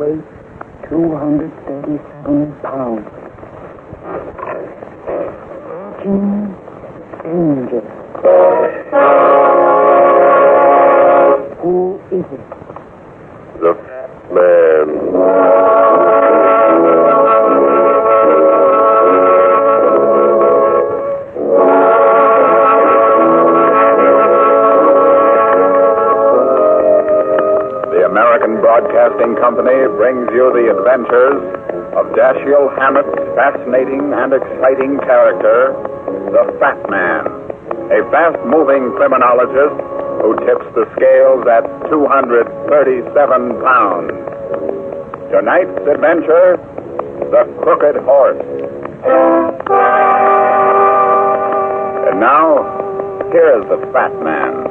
weight 237 pounds. King Angel. Who is it? The Fat Man. American Broadcasting Company brings you the adventures of Dashiell Hammett's fascinating and exciting character, the Fat Man, a fast-moving criminologist who tips the scales at 237 pounds. Tonight's adventure, the Crooked Horse. And now, here's the Fat Man.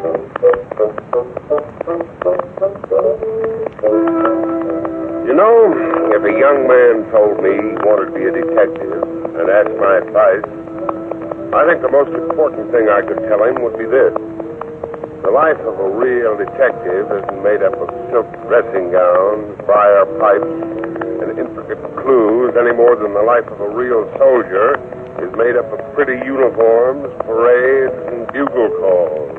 You know, if a young man told me he wanted to be a detective and asked my advice, I think the most important thing I could tell him would be this. The life of a real detective isn't made up of silk dressing gowns, briar pipes, and intricate clues any more than the life of a real soldier is made up of pretty uniforms, parades, and bugle calls.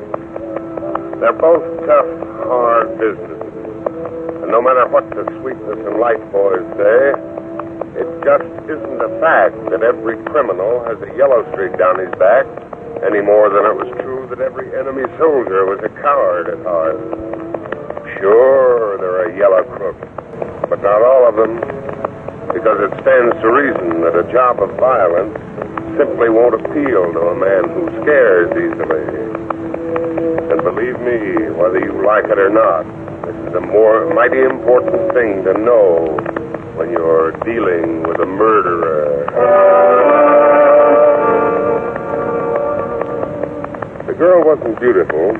They're both tough, hard business. And no matter what the sweetness and light boys say, it just isn't a fact that every criminal has a yellow streak down his back any more than it was true that every enemy soldier was a coward at heart. Sure, there are yellow crooks, but not all of them, because it stands to reason that a job of violence simply won't appeal to a man who scares easily. And believe me, whether you like it or not, this is a mighty important thing to know when you're dealing with a murderer. The girl wasn't beautiful,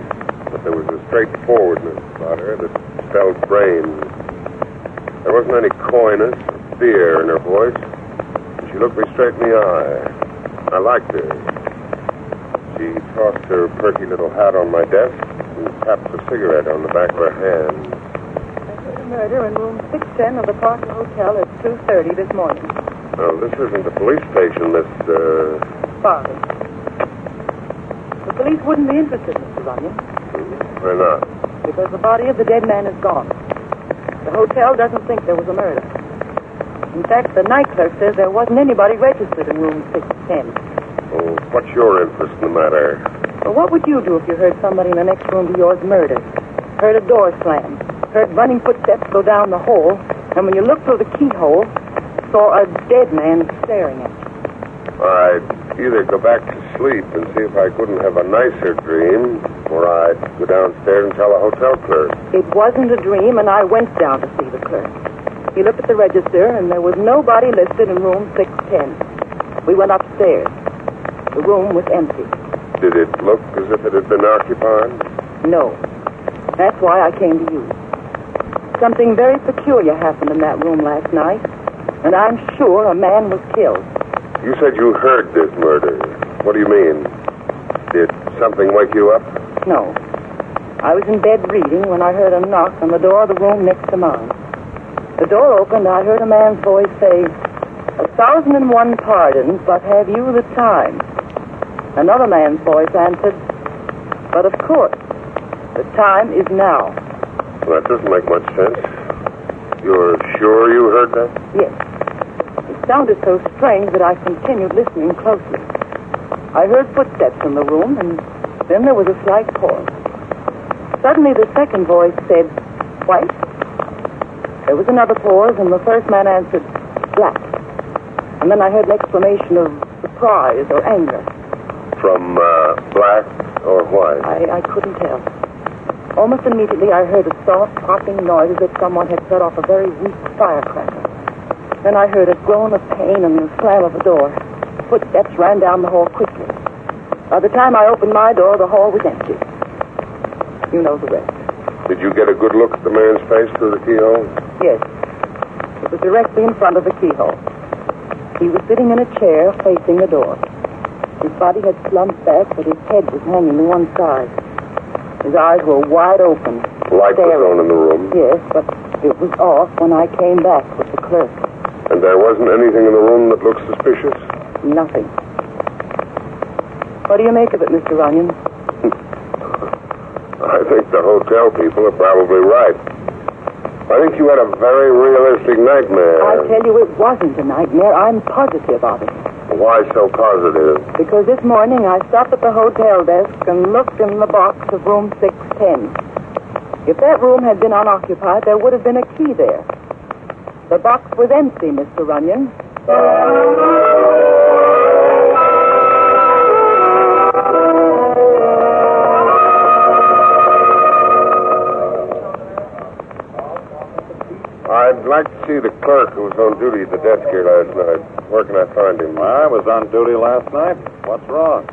but there was a straightforwardness about her that spelled brains. There wasn't any coyness or fear in her voice, and she looked me straight in the eye. I liked her. She tossed her perky little hat on my desk and tapped a cigarette on the back of her hand. I heard a murder in room 610 of the Parker Hotel at 2:30 this morning. No, this isn't the police station, Miss, Father. The police wouldn't be interested, Mr. Runyon. Why not? Because the body of the dead man is gone. The hotel doesn't think there was a murder. In fact, the night clerk says there wasn't anybody registered in room 610. Well, what's your interest in the matter? Well, what would you do if you heard somebody in the next room to yours murdered? Heard a door slam, heard running footsteps go down the hall, and when you looked through the keyhole, saw a dead man staring at you. I'd either go back to sleep and see if I couldn't have a nicer dream, or I'd go downstairs and tell a hotel clerk. It wasn't a dream, and I went down to see the clerk. He looked at the register, and there was nobody listed in room 610. We went upstairs. The room was empty. Did it look as if it had been occupied? No. That's why I came to you. Something very peculiar happened in that room last night, and I'm sure a man was killed. You said you heard this murder. What do you mean? Did something wake you up? No. I was in bed reading when I heard a knock on the door of the room next to mine. The door opened, and I heard a man's voice say, 1,001 pardons, but have you the time? Another man's voice answered, but of course, the time is now. Well, that doesn't make much sense. You're sure you heard that? Yes. It sounded so strange that I continued listening closely. I heard footsteps in the room, and then there was a slight pause. Suddenly, the second voice said, white. There was another pause, and the first man answered, black. And then I heard an exclamation of surprise or anger. From black or white? I couldn't tell. Almost immediately, I heard a soft, popping noise as if someone had set off a very weak firecracker. Then I heard a groan of pain and the slam of a door. Footsteps ran down the hall quickly. By the time I opened my door, the hall was empty. You know the rest. Did you get a good look at the man's face through the keyhole? Yes. It was directly in front of the keyhole. He was sitting in a chair facing the door. His body had slumped back, but his head was hanging to one side. His eyes were wide open. Light was on in the room? Yes, but It was off when I came back with the clerk. And there wasn't anything in the room that looked suspicious? Nothing. What do you make of it, Mr. Runyon? I think the hotel people are probably right. I think you had a very realistic nightmare. I tell you, it wasn't a nightmare. I'm positive of it. Why so positive? Because this morning I stopped at the hotel desk and looked in the box of room 610. If that room had been unoccupied, there would have been a key there. The box was empty, Mr. Runyon. I'd like to see the clerk who was on duty at the desk here last night. Where can I find him? I was on duty last night. What's wrong?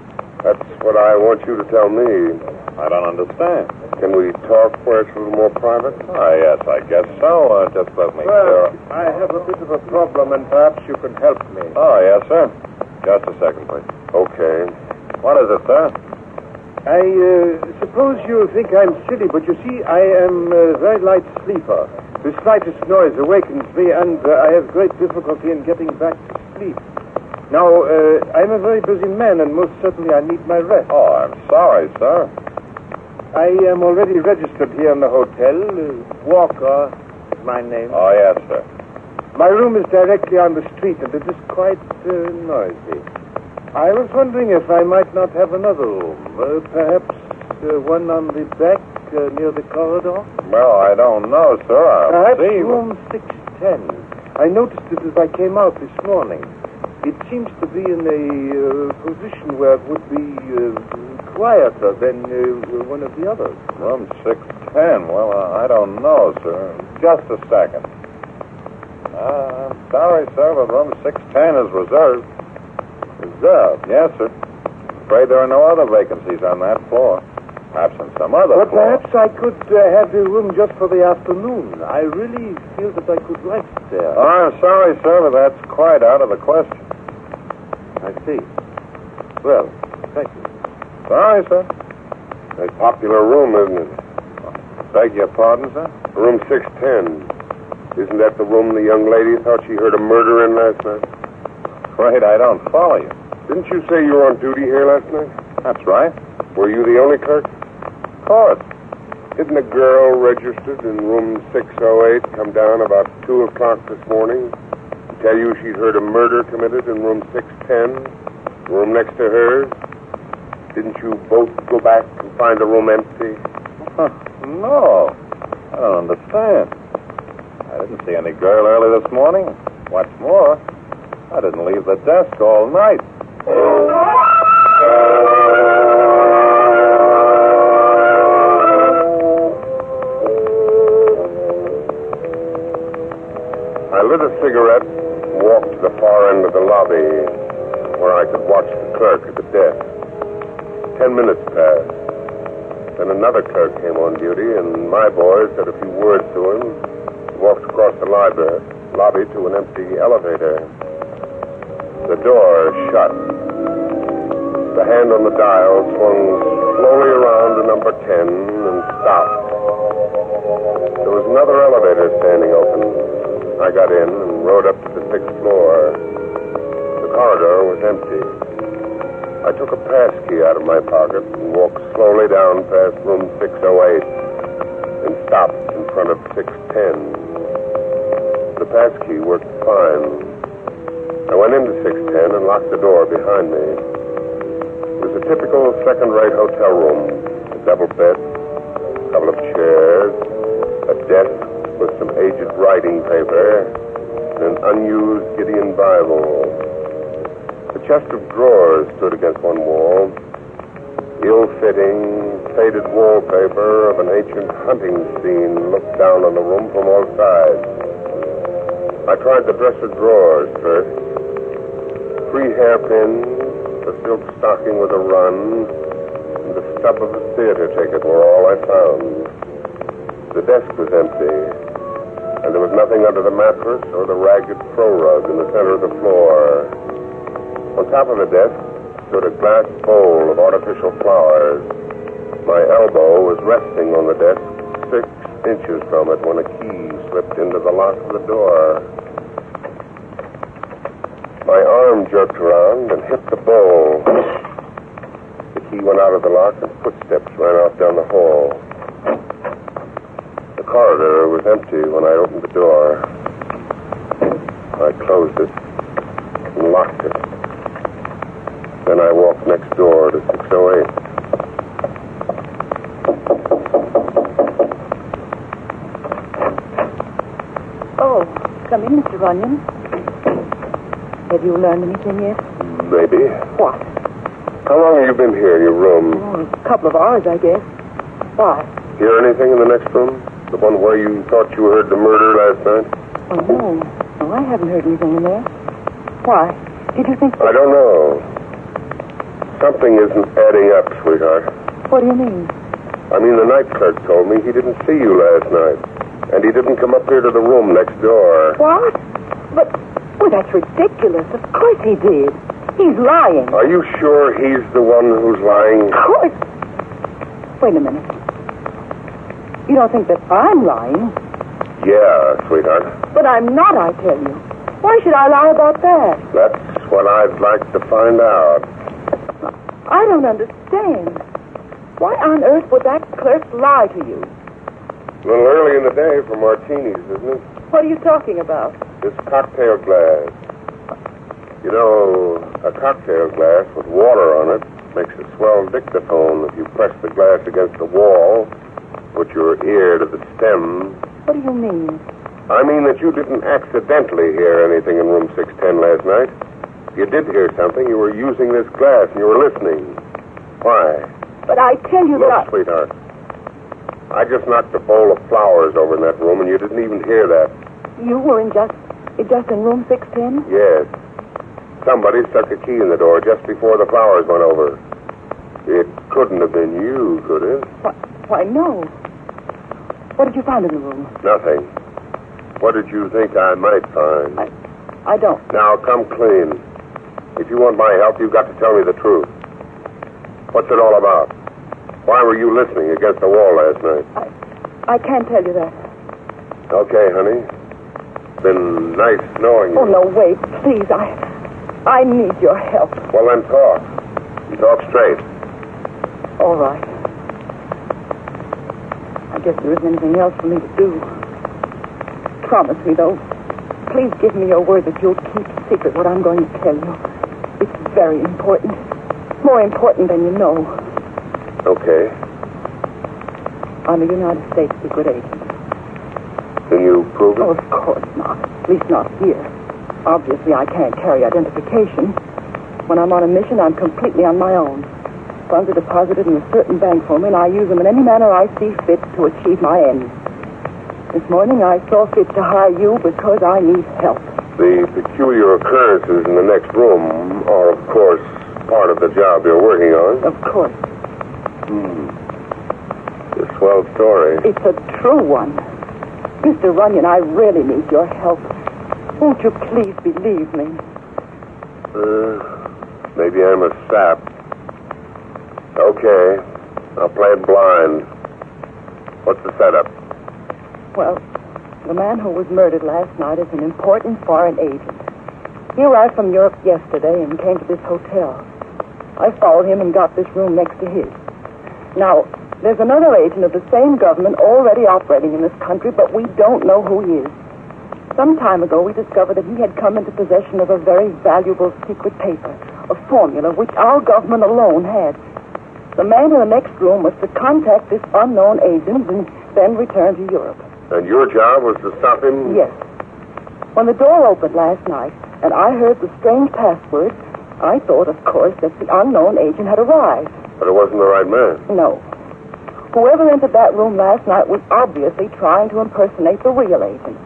That's what I want you to tell me. I don't understand. Can we talk where it's a little more private? Yes, I guess so. Just let me... I have a bit of a problem, and perhaps you can help me. Oh, yes, sir. Just a second, please. Okay. What is it, sir? I suppose you think I'm silly, but you see, I am a very light sleeper. The slightest noise awakens me, and I have great difficulty in getting back to sleep. Now, I'm a very busy man, and most certainly I need my rest. Oh, I'm sorry, sir. I am already registered here in the hotel. Walker is my name. Oh, yes, sir. My room is directly on the street, and it is quite noisy. I was wondering if I might not have another room. Perhaps one on the back near the corridor? Well, I don't know, sir. I'll Perhaps see. room 610. I noticed it as I came out this morning. It seems to be in a position where it would be quieter than one of the others. Room 610. Well, I don't know, sir. Just a second. I'm sorry, sir, but room 610 is reserved. Reserved? Yes, sir. Afraid there are no other vacancies on that floor. Perhaps on some other But floor. perhaps I could have the room just for the afternoon. I really feel that I could rest there. Oh, I'm sorry, sir, but that's quite out of the question. I see. Well, thank you. Sorry, sir. A popular room, isn't it? Beg your pardon, sir? Room 610. Isn't that the room the young lady thought she heard a murder in last night? Afraid I don't follow you. Didn't you say you were on duty here last night? That's right. Were you the only clerk? Of course. Didn't a girl registered in room 608 come down about 2 o'clock this morning and tell you she'd heard a murder committed in room 610, the room next to hers? Didn't you both go back and find the room empty? No. I don't understand. I didn't see any girl early this morning. What's more, I didn't leave the desk all night. I lit a cigarette and walked to the far end of the lobby where I could watch the clerk at the desk. 10 minutes passed. Then another clerk came on duty, and my boy said a few words to him. He walked across the lobby to an empty elevator. The door shut. The hand on the dial swung slowly around to number 10 and stopped. There was another elevator standing open. I got in and rode up to the 6th floor. The corridor was empty. I took a pass key out of my pocket and walked slowly down past room 608 and stopped in front of 610. The pass key worked fine. I went into 610 and locked the door behind me. It was a typical second-rate hotel room. A double bed, a couple of chairs, a desk with some aged writing paper, and an unused Gideon Bible. A chest of drawers stood against one wall. Ill-fitting, faded wallpaper of an ancient hunting scene looked down on the room from all sides. I tried the dresser drawers first. 3 hairpins, a silk stocking with a run, and the stub of a theater ticket were all I found. The desk was empty, and there was nothing under the mattress or the ragged throw rug in the center of the floor. On top of the desk stood a glass bowl of artificial flowers. My elbow was resting on the desk 6 inches from it when a key slipped into the lock of the door. My arm jerked around and hit the bowl. The key went out of the lock and footsteps ran out down the hall. The corridor was empty when I opened the door. I closed it and locked it. Then I walked next door to 608. Oh, come in, Mr. Runyon. Have you learned anything yet? Maybe. What? How long have you been here in your room? Oh, a couple of hours, I guess. Why? Hear anything in the next room? The one where you thought you heard the murder last night? Oh, no. No, I haven't heard anything in there. Why? Did you think... I don't know. Something isn't adding up, sweetheart. What do you mean? I mean, the night clerk told me he didn't see you last night. And he didn't come up here to the room next door. What? But... Well, that's ridiculous. Of course he did. He's lying. Are you sure he's the one who's lying? Of course. Wait a minute. You don't think that I'm lying? Yeah, sweetheart. But I'm not, I tell you. Why should I lie about that? That's what I'd like to find out. I don't understand. Why on earth would that clerk lie to you? A little early in the day for martinis, isn't it? What are you talking about? This cocktail glass. You know, a cocktail glass with water on it makes a swell dictaphone if you press the glass against the wall, put your ear to the stem. What do you mean? I mean that you didn't accidentally hear anything in room 610 last night. If you did hear something, you were using this glass and you were listening. Why? But I tell you Look, that... sweetheart, I just knocked a bowl of flowers over in that room and you didn't even hear that. You were just in room 610? Yes. Somebody stuck a key in the door just before the flowers went over. It couldn't have been you, could it? Why, no. What did you find in the room? Nothing. What did you think I might find? I don't. Now, come clean. If you want my help, you've got to tell me the truth. What's it all about? Why were you listening against the wall last night? I can't tell you that. Okay, honey. Been nice knowing you. Oh, no, wait. Please, I need your help. Well, then talk. And talk straight. All right. I guess there isn't anything else for me to do. Promise me, though. Please give me your word that you'll keep secret what I'm going to tell you. It's very important. More important than you know. Okay. I'm a United States secret agent. Can you prove it? Oh, of course not. At least not here. Obviously, I can't carry identification. When I'm on a mission, I'm completely on my own. Funds are deposited in a certain bank for me, and I use them in any manner I see fit to achieve my ends. This morning, I saw fit to hire you because I need help. The peculiar occurrences in the next room are, of course, part of the job you're working on. Of course. It's a swell story. It's a true one. Mr. Runyon, I really need your help. Won't you please believe me? Maybe I'm a sap. Okay. I'll play it blind. What's the setup? Well, the man who was murdered last night is an important foreign agent. He arrived from Europe yesterday and came to this hotel. I followed him and got this room next to his. Now, there's another agent of the same government already operating in this country, but we don't know who he is. Some time ago, we discovered that he had come into possession of a very valuable secret paper, a formula which our government alone had. The man in the next room was to contact this unknown agent and then return to Europe. And your job was to stop him? Yes. When the door opened last night and I heard the strange password, I thought, of course, that the unknown agent had arrived. But it wasn't the right man. No. Whoever entered that room last night was obviously trying to impersonate the real agent.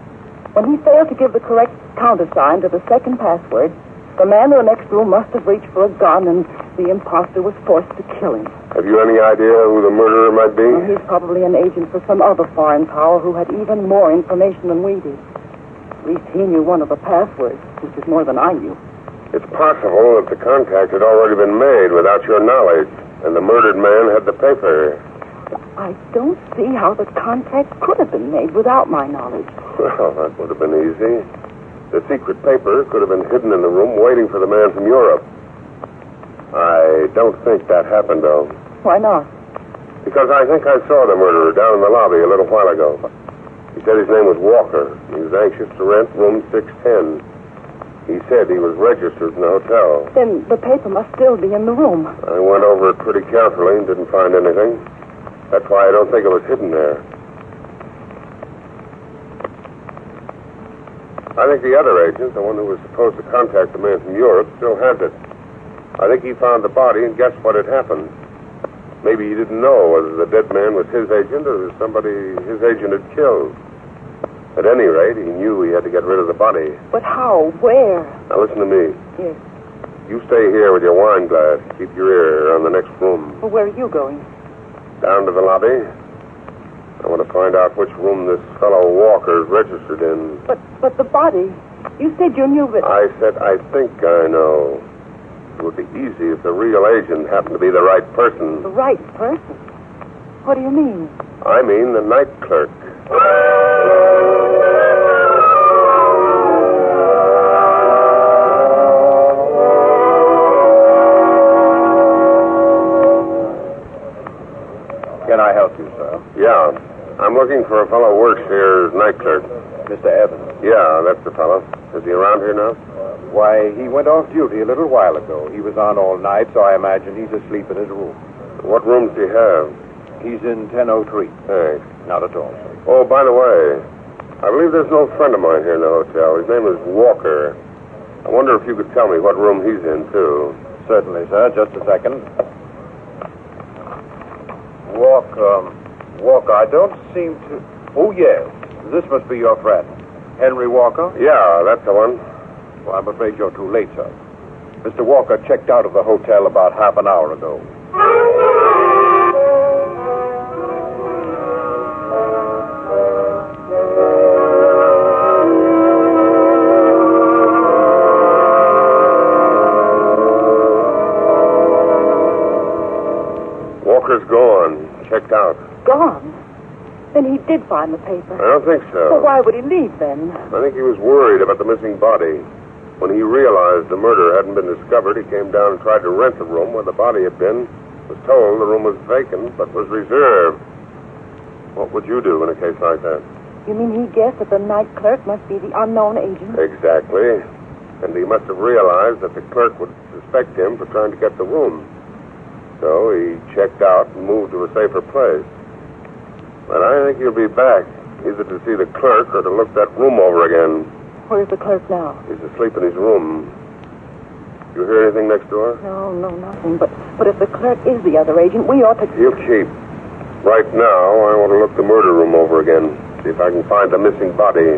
When he failed to give the correct countersign to the second password, the man in the next room must have reached for a gun and the imposter was forced to kill him. Have you any idea who the murderer might be? Well, he's probably an agent for some other foreign power who had even more information than we did. At least he knew one of the passwords, which is more than I knew. It's possible that the contact had already been made without your knowledge, and the murdered man had the paper. I don't see how the contact could have been made without my knowledge. Well, that would have been easy. The secret paper could have been hidden in the room waiting for the man from Europe. I don't think that happened, though. Why not? Because I think I saw the murderer down in the lobby a little while ago. He said his name was Walker. He was anxious to rent room 610. He said he was registered in the hotel. Then the paper must still be in the room. I went over it pretty carefully and didn't find anything. That's why I don't think it was hidden there. I think the other agent, the one who was supposed to contact the man from Europe, still has it. I think he found the body and guessed what had happened. Maybe he didn't know whether the dead man was his agent or somebody his agent had killed. At any rate, he knew he had to get rid of the body. But how? Where? Now listen to me. Yes. You stay here with your wine glass. Keep your ear on the next room. Well, where are you going? Down to the lobby. I want to find out which room this fellow Walker is registered in. But the body. You said you knew that. I said I think I know. It would be easy if the real agent happened to be the right person. The right person? What do you mean? I mean the night clerk. Can I help you, sir? Yeah. I'm looking for a fellow who works here as night clerk. Mr. Evans. Yeah, that's the fellow. Is he around here now? Why, he went off duty a little while ago. He was on all night, so I imagine he's asleep in his room. What room does he have? He's in 1003. Thanks. Not at all, sir. Oh, by the way, I believe there's an old friend of mine here in the hotel. His name is Walker. I wonder if you could tell me what room he's in, too. Certainly, sir. Just a second. Walker, I don't seem to... Oh, yes. This must be your friend. Henry Walker? Yeah, that's the one. Well, I'm afraid you're too late, sir. Mr. Walker checked out of the hotel about half an hour ago. Walker's gone. Checked out. Gone? Then he did find the paper. I don't think so. Well, why would he leave then? I think he was worried about the missing body. When he realized the murder hadn't been discovered, he came down and tried to rent the room where the body had been. Was told the room was vacant, but was reserved. What would you do in a case like that? You mean he guessed that the night clerk must be the unknown agent? Exactly. And he must have realized that the clerk would suspect him for trying to get the room. So he checked out and moved to a safer place. But I think he'll be back, either to see the clerk or to look that room over again. Where's the clerk now? He's asleep in his room. You hear anything next door? No, nothing. But if the clerk is the other agent, we ought to... He'll keep. Right now, I want to look the murder room over again. See if I can find the missing body.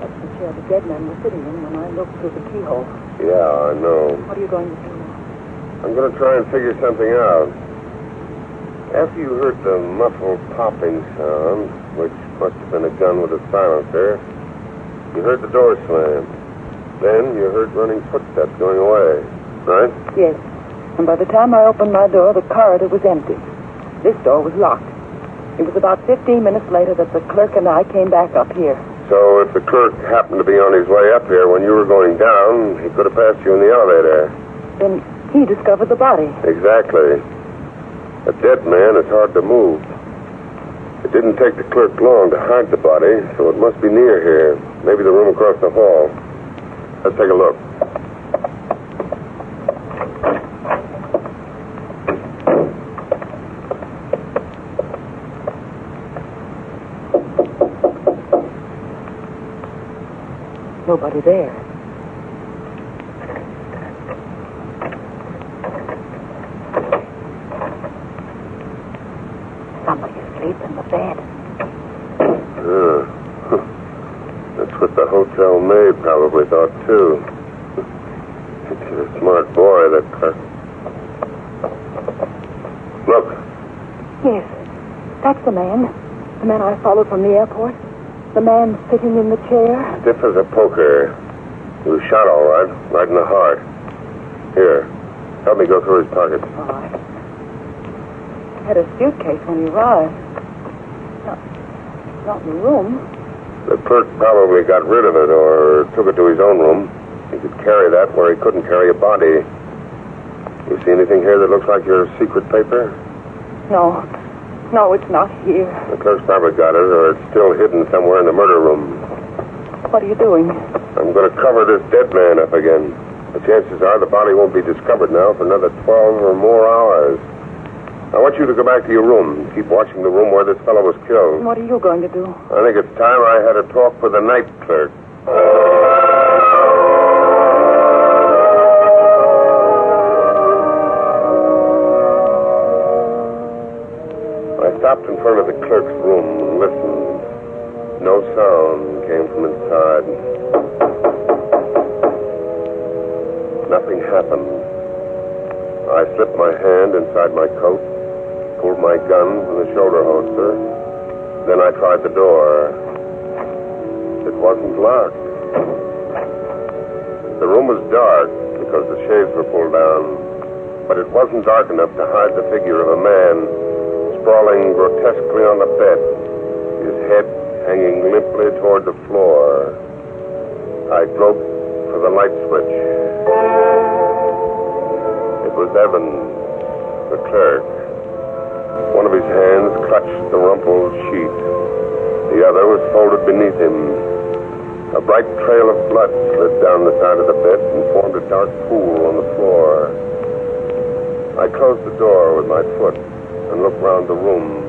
That's the chair the dead man was sitting in when I looked through the keyhole. Yeah, I know. What are you going to do now? I'm going to try and figure something out. After you heard the muffled popping sound, which must have been a gun with a silencer, you heard the door slam. Then you heard running footsteps going away, right? Yes. And by the time I opened my door, the corridor was empty. This door was locked. It was about 15 minutes later that the clerk and I came back up here. So if the clerk happened to be on his way up here when you were going down, he could have passed you in the elevator. Then he discovered the body. Exactly. A dead man is hard to move. It didn't take the clerk long to hide the body, so it must be near here. Maybe the room across the hall. Let's take a look. Nobody there. Somebody asleep in the bed. That's what the hotel maid probably thought, too. He's a smart boy, that clerk. Look. Yes, that's the man. The man I followed from the airport. The man sitting in the chair. Stiff as a poker. He was shot all right in the heart. Here, help me go through his pockets. All right. Had a suitcase when he arrived. Not in the room. The clerk probably got rid of it or took it to his own room. He could carry that where he couldn't carry a body. You see anything here that looks like your secret paper? No, it's not here. The clerk's probably got it, or it's still hidden somewhere in the murder room. What are you doing? I'm going to cover this dead man up again. The chances are the body won't be discovered now for another 12 or more hours. I want you to go back to your room. Keep watching the room where this fellow was killed. What are you going to do? I think it's time I had a talk with the night clerk. I stopped in front of the clerk's room and listened. No sound came from inside. Nothing happened. I slipped my hand inside my coat, pulled my gun from the shoulder holster. Then I tried the door. It wasn't locked. The room was dark because the shades were pulled down, but it wasn't dark enough to hide the figure of a man sprawling grotesquely on the bed, his head hanging limply toward the floor. I groped for the light switch. It was Evans, the clerk. One of his hands clutched the rumpled sheet. The other was folded beneath him. A bright trail of blood slid down the side of the bed and formed a dark pool on the floor. I closed the door with my foot and looked round the room.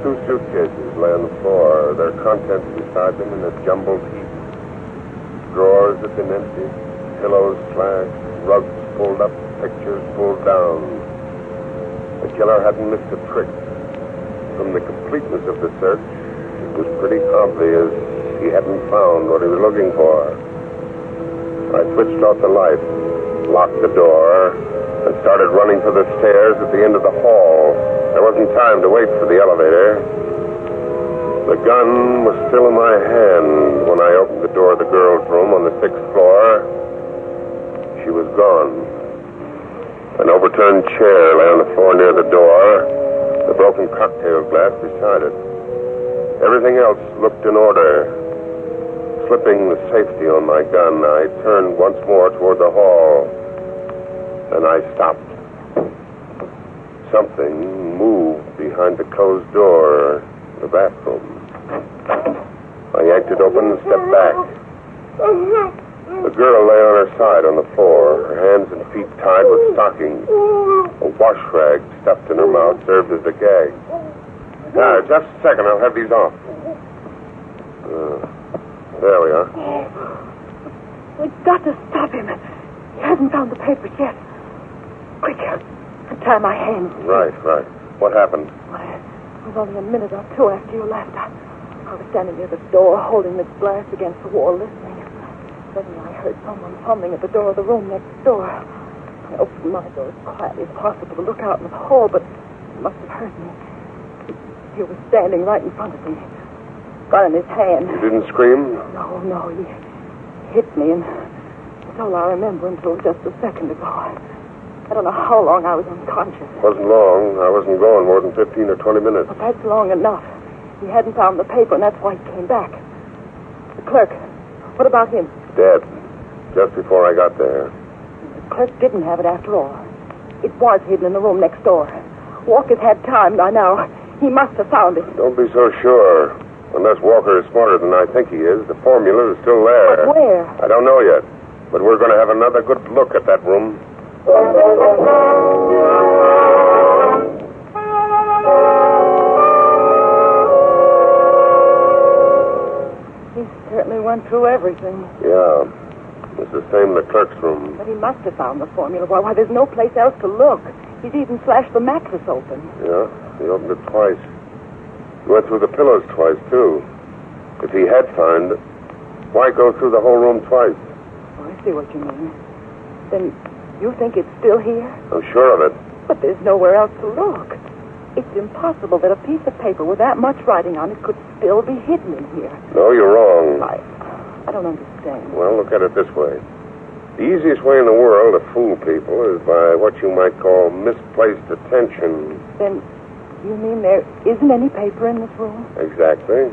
2 suitcases lay on the floor, their contents beside them in a jumbled heap. Drawers had been emptied, pillows slashed, rugs pulled up, pictures pulled down. The killer hadn't missed a trick. From the completeness of the search, it was pretty obvious he hadn't found what he was looking for. I switched off the light, locked the door, and started running for the stairs at the end of the hall. There wasn't time to wait for the elevator. The gun was still in my hand when I opened the door of the girl's room on the 6th floor. She was gone. An overturned chair lay on the floor near the door, the broken cocktail glass beside it. Everything else looked in order. Slipping the safety on my gun, I turned once more toward the hall. Then I stopped. Something moved behind the closed door of the bathroom. I yanked it open and stepped back. The girl lay on her side on the floor, her hands and feet tied with stockings. A wash rag stuffed in her mouth served as a gag. Now, just a second, I'll have these off. There we are. We've got to stop him. He hasn't found the papers yet. Quick, untie my hands. Right. What happened? It was only a minute or two after you left. I was standing near the door, holding the glass against the wall, listening. Suddenly I heard someone fumbling at the door of the room next door. I opened my door as quietly as possible to look out in the hall, but he must have heard me. He was standing right in front of me, gun in his hand. You didn't scream? No, he hit me, and that's all I remember until just a second ago. I don't know how long I was unconscious. It wasn't long. I wasn't gone more than 15 or 20 minutes. But that's long enough. He hadn't found the paper, and that's why he came back. The clerk, what about him? Dead. Just before I got there. The clerk didn't have it after all. It was hidden in the room next door. Walker's had time by now. He must have found it. Don't be so sure. Unless Walker is smarter than I think he is, the formula is still there. But where? I don't know yet. But we're going to have another good look at that room. He certainly went through everything. Yeah. It's the same in the clerk's room. But he must have found the formula. Why, there's no place else to look. He's even slashed the mattress open. Yeah, he opened it twice. He went through the pillows twice, too. If he had found it, why go through the whole room twice? Oh, I see what you mean. Then you think it's still here? I'm sure of it. But there's nowhere else to look. It's impossible that a piece of paper with that much writing on it could still be hidden in here. No, you're wrong. I don't understand. Well, look at it this way. The easiest way in the world to fool people is by what you might call misplaced attention. Then you mean there isn't any paper in this room? Exactly.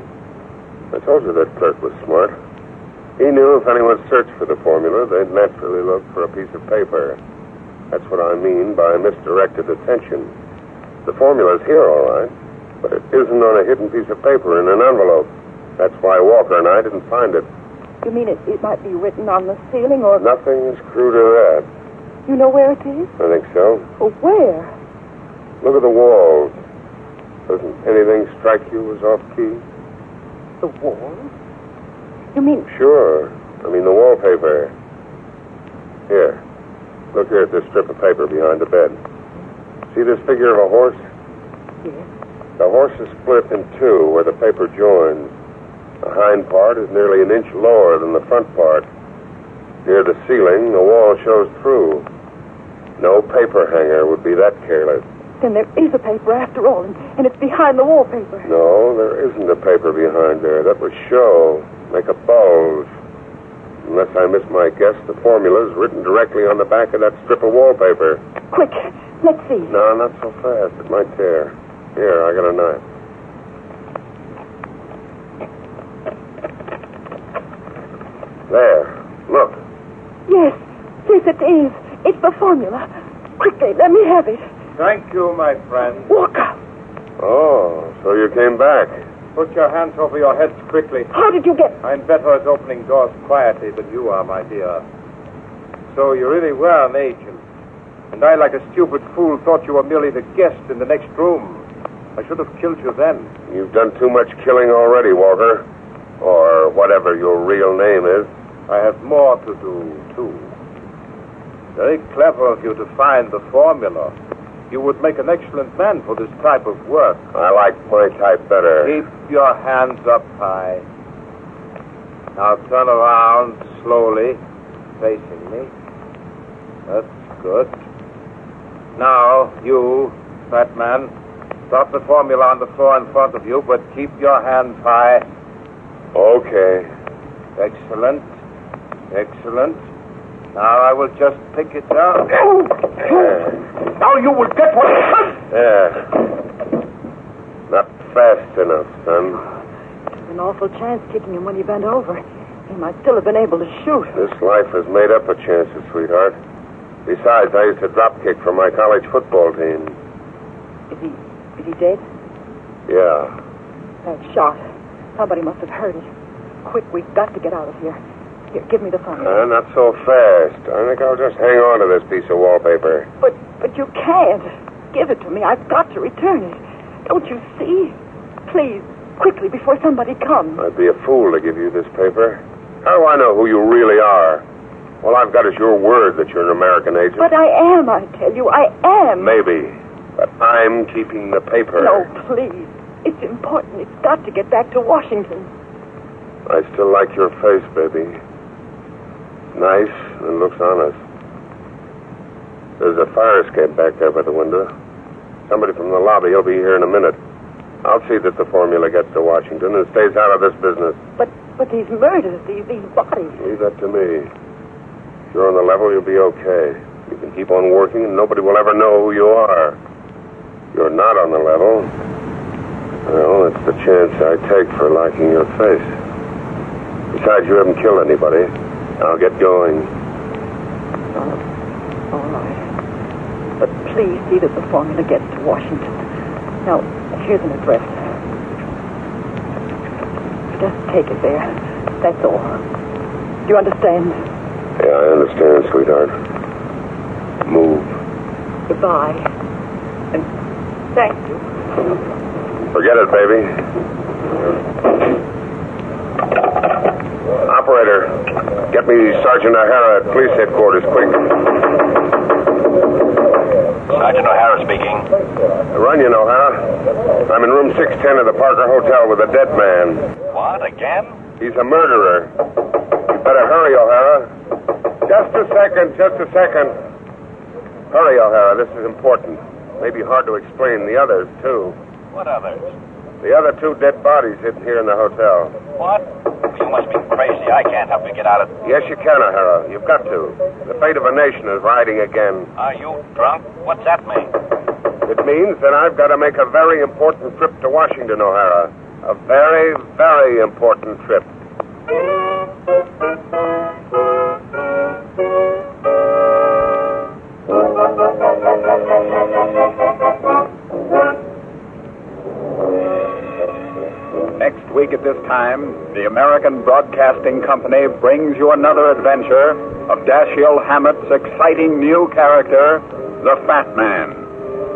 I told you that clerk was smart. He knew if anyone searched for the formula, they'd naturally look for a piece of paper. That's what I mean by misdirected attention. The formula's here, all right, but it isn't on a hidden piece of paper in an envelope. That's why Walker and I didn't find it. You mean it might be written on the ceiling or... Nothing is true to that. You know where it is? I think so. Well, where? Look at the walls. Doesn't anything strike you as off-key? The walls? You mean... Sure. I mean the wallpaper. Here. Look here at this strip of paper behind the bed. See this figure of a horse? Yes. The horse is split in two where the paper joins. The hind part is nearly an inch lower than the front part. Near the ceiling, the wall shows through. No paper hanger would be that careless. Then there is a paper after all, and it's behind the wallpaper. No, there isn't a paper behind there. That would show, make a bulge. Unless I miss my guess, the formula's written directly on the back of that strip of wallpaper. Quick, let's see. No, not so fast. It might tear. Here, I got a knife. There. Look. Yes, it is. It's the formula. Quickly, let me have it. Thank you, my friend. Walker. Oh, so you came back. Put your hands over your heads quickly. How did you get... I'm better at opening doors quietly than you are, my dear. So you really were an agent. And I, like a stupid fool, thought you were merely the guest in the next room. I should have killed you then. You've done too much killing already, Walker. Or whatever your real name is. I have more to do, too. Very clever of you to find the formula. You would make an excellent man for this type of work. I like my type better. Keep your hands up high. Now turn around slowly, facing me. That's good. Now, you, fat man, drop the formula on the floor in front of you, but keep your hands high. Okay. Excellent. Excellent. Now I will just pick it up. Now you will get what... Yeah. Not fast enough, son. It was an awful chance kicking him when he bent over. He might still have been able to shoot. This life has made up for chances, sweetheart. Besides, I used to drop kick for my college football team. Is he dead? Yeah. That shot. Somebody must have heard it. Quick, we've got to get out of here. Here, give me the phone. Not so fast. I think I'll just hang on to this piece of wallpaper. But you can't. Give it to me. I've got to return it. Don't you see? Please, quickly, before somebody comes. I'd be a fool to give you this paper. How do I know who you really are? All I've got is your word that you're an American agent. But I am, I tell you. I am. Maybe. But I'm keeping the paper. No, please. It's important. It's got to get back to Washington. I still like your face, baby. Nice and looks honest. There's a fire escape back there by the window. Somebody from the lobby will be here in a minute. I'll see that the formula gets to Washington and stays out of this business. But these murders, these bodies. Leave that to me. If you're on the level, you'll be okay. You can keep on working and nobody will ever know who you are. You're not on the level. Well, it's the chance I take for liking your face. Besides, you haven't killed anybody. I'll get going. All right. But please see that the formula gets to Washington. Now, here's an address. Just take it there. That's all. Do you understand? Yeah, I understand, sweetheart. Move. Goodbye. And thank you. Forget it, baby. Operator, get me Sergeant O'Hara at police headquarters, quick. Sergeant O'Hara speaking. Runyon, O'Hara. I'm in room 610 of the Parker Hotel with a dead man. What, again? He's a murderer. You better hurry, O'Hara. Just a second. Hurry, O'Hara, this is important. Maybe hard to explain. The others, too. What others? The other two dead bodies hidden here in the hotel. What? You must be crazy. I can't help you get out of... Yes, you can, O'Hara. You've got to. The fate of a nation is riding again. Are you drunk? What's that mean? It means that I've got to make a very important trip to Washington, O'Hara. A very, very important trip. Next week at this time, the American Broadcasting Company brings you another adventure of Dashiell Hammett's exciting new character, the Fat Man.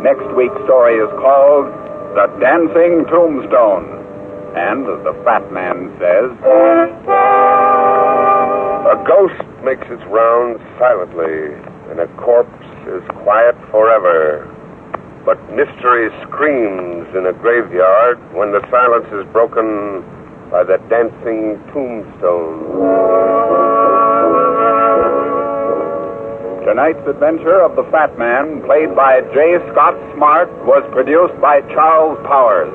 Next week's story is called The Dancing Tombstone. And the Fat Man says, A ghost makes its rounds silently, and a corpse is quiet forever. But mystery screams in a graveyard when the silence is broken by the dancing tombstone. tonight's adventure of the Fat Man, played by J. Scott Smart, was produced by Charles Powers.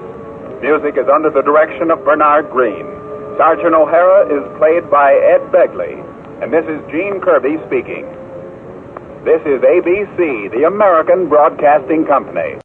Music is under the direction of Bernard Green. Sergeant O'Hara is played by Ed Begley. And this is Gene Kirby speaking. This is ABC, the American Broadcasting Company.